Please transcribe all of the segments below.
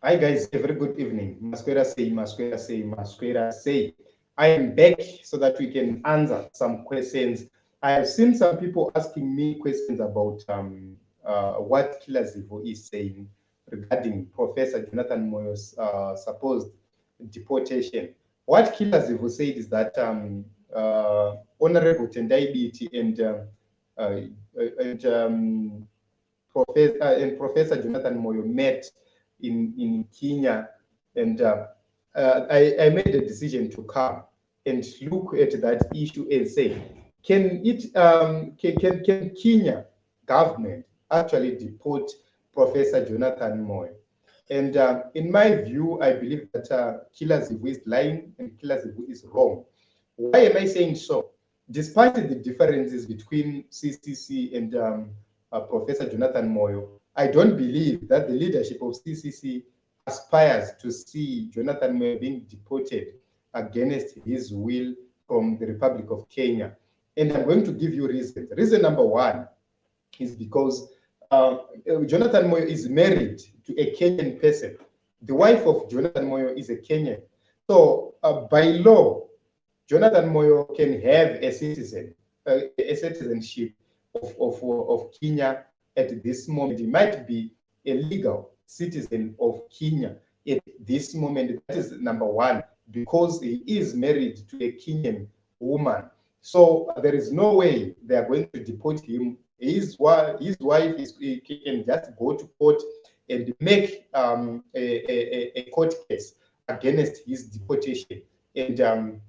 Hi guys, a very good evening. Masquera say, Masquera say, Masquera say. I am back so that we can answer some questions. I have seen some people asking me questions about what Killer Zivo is saying regarding Professor Jonathan Moyo's supposed deportation. What Killer Zivo said is that Honorable Tendai Biti uh, and Professor Jonathan Moyo met in Kenya, and I made a decision to come and look at that issue and say, can Kenya government actually deport Professor Jonathan Moyo? And in my view, I believe that Killer Zivu is lying and Killer Zivu is wrong. Why am I saying so? Despite the differences between CCC and Professor Jonathan Moyo, I don't believe that the leadership of CCC aspires to see Jonathan Moyo being deported against his will from the Republic of Kenya. And I'm going to give you reasons. Reason number one is because Jonathan Moyo is married to a Kenyan person. The wife of Jonathan Moyo is a Kenyan. So by law, Jonathan Moyo can have a citizenship of Kenya at this moment. He might be a legal citizen of Kenya at this moment. That is number one, because he is married to a Kenyan woman. So there is no way they are going to deport him. His wife can just go to court and make a court case against his deportation and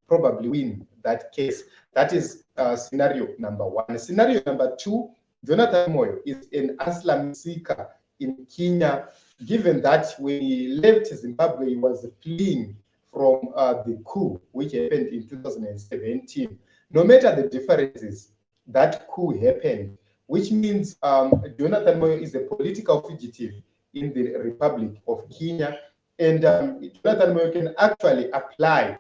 probably win that case. That is scenario number one. Scenario number two, Jonathan Moyo is an asylum seeker in Kenya, given that when he left Zimbabwe, he was fleeing from the coup which happened in 2017. No matter the differences, that coup happened, which means Jonathan Moyo is a political fugitive in the Republic of Kenya, and Jonathan Moyo can actually apply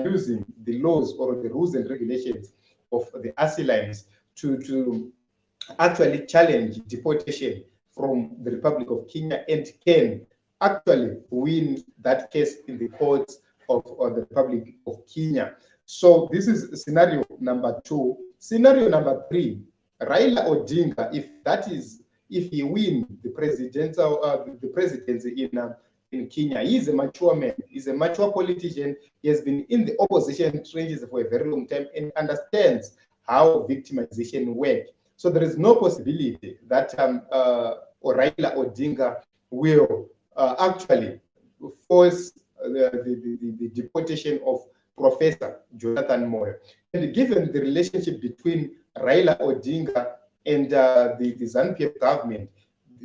using the laws or the rules and regulations of the asylums to actually challenge deportation from the Republic of Kenya and can actually win that case in the courts of the Republic of Kenya. So this is scenario number two. Scenario number three, Raila Odinga, if he wins the presidency in Kenya, he is a mature man, he's a mature politician, he has been in the opposition trenches for a very long time and understands how victimization works. So there is no possibility that Raila Odinga will actually force the deportation of Professor Jonathan Moyo. And given the relationship between Raila Odinga and the ZANU-PF government,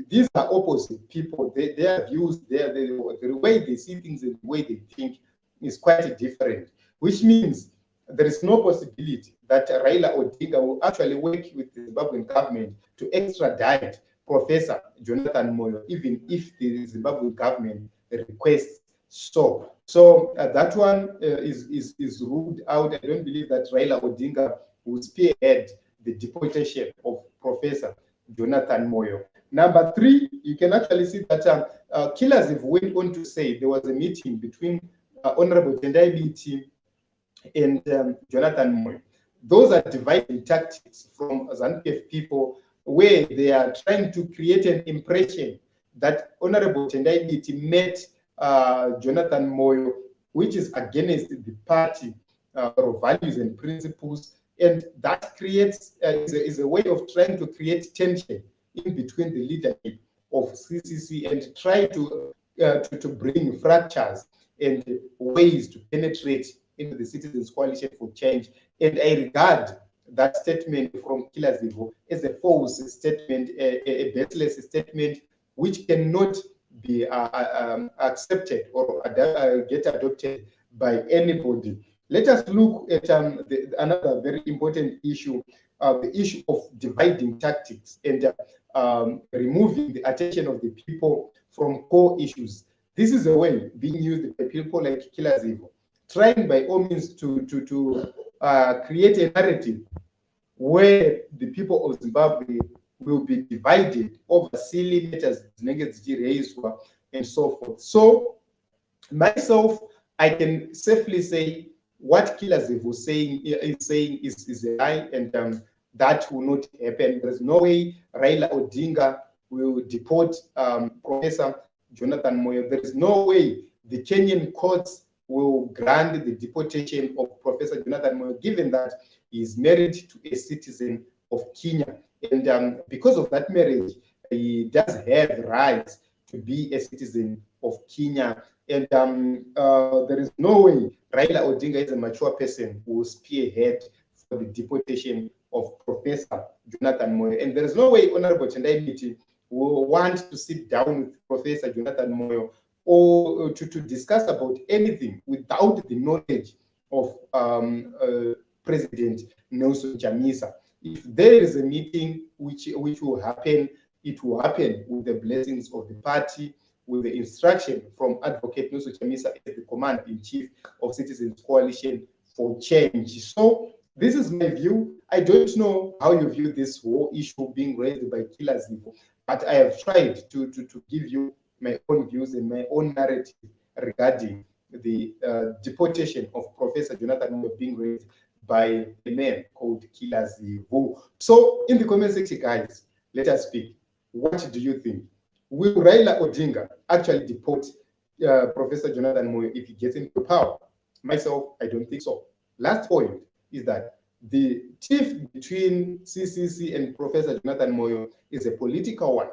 these are opposite people. Their views, the way they see things and the way they think is quite different, which means there is no possibility that Raila Odinga will actually work with the Zimbabwean government to extradite Professor Jonathan Moyo, even if the Zimbabwean government requests so. So that one is ruled out. I don't believe that Raila Odinga will spearhead the deportation of Professor Jonathan Moyo. Number three, you can actually see that Killers have went on to say there was a meeting between Honorable Tendai Biti and Jonathan Moyo. Those are dividing tactics from ZANU-PF people, where they are trying to create an impression that Honorable Tendai Biti met Jonathan Moyo, which is against the party values and principles, and that creates is a way of trying to create tension in between the leadership of CCC and try to bring fractures and ways to penetrate into the Citizens Coalition for Change. And I regard that statement from Killer Zivo as a false statement, a baseless statement, which cannot be accepted or get adopted by anybody. Let us look at another very important issue, the issue of dividing tactics and removing the attention of the people from core issues. This is a way being used by people like Killer Zivo, trying by all means to create a narrative where the people of Zimbabwe will be divided over silly matters and so forth. So myself, I can safely say what Kilaziv is saying is a lie, and that will not happen. There is no way RAILA Odinga will deport Professor Jonathan Moyo. There is no way the Kenyan courts will grant the deportation of Professor Jonathan Moyo, given that he is married to a citizen of Kenya. And because of that marriage, he does have rights to be a citizen of Kenya. And there is no way RAILA Odinga is a mature person who will spearhead for the deportation of Professor Jonathan Moyo. And there is no way Honorable Tendai Biti will want to sit down with Professor Jonathan Moyo or to discuss about anything without the knowledge of President Nelson Chamisa. If there is a meeting which will happen, it will happen with the blessings of the party, with the instruction from Advocate Nelson Chamisa as the Commander-in-Chief of Citizens Coalition for Change. So this is my view. I don't know how you view this whole issue being raised by Kilaziv, but I have tried to give you my own views and my own narrative regarding the deportation of Professor Jonathan Moyo being raised by a man called Kilaziv. So in the comment section, guys, let us speak. What do you think? Will RAILA Odinga actually deport Professor Jonathan Moyo if he gets into power? Myself, I don't think so. Last point is that the tiff between CCC and Professor Jonathan Moyo is a political one.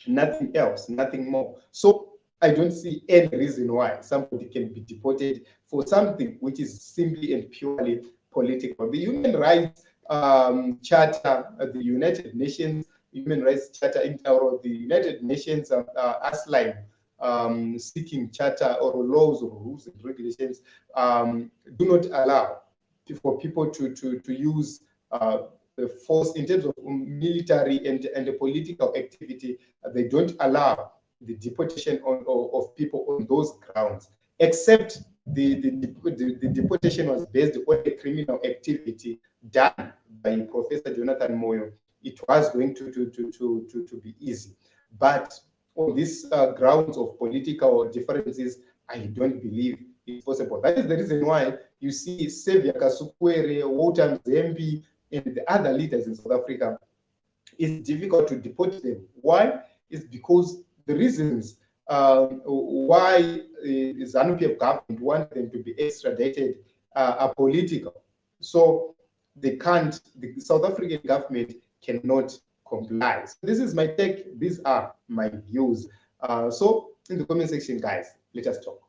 Nothing else, nothing more. So I don't see any reason why somebody can be deported for something which is simply and purely political. The Human Rights Charter, the United Nations Human Rights Charter, or the United Nations Asylum seeking charter or laws or rules and regulations do not allow for people to use the force in terms of military and the political activity. They don't allow the deportation of people on those grounds, except the deportation was based on a criminal activity done by Professor Jonathan Moyo. It was going to be easy. But on these grounds of political differences, I don't believe it's possible. That is the reason why you see Xavier Kasukwere, Walter Mzembe, and the other leaders in South Africa, it's difficult to deport them. Why? It's because the reasons why the ZANU-PF government want them to be extradited are political. So they can't, the South African government cannot comply. So this is my take. These are my views. So in the comment section, guys, let us talk.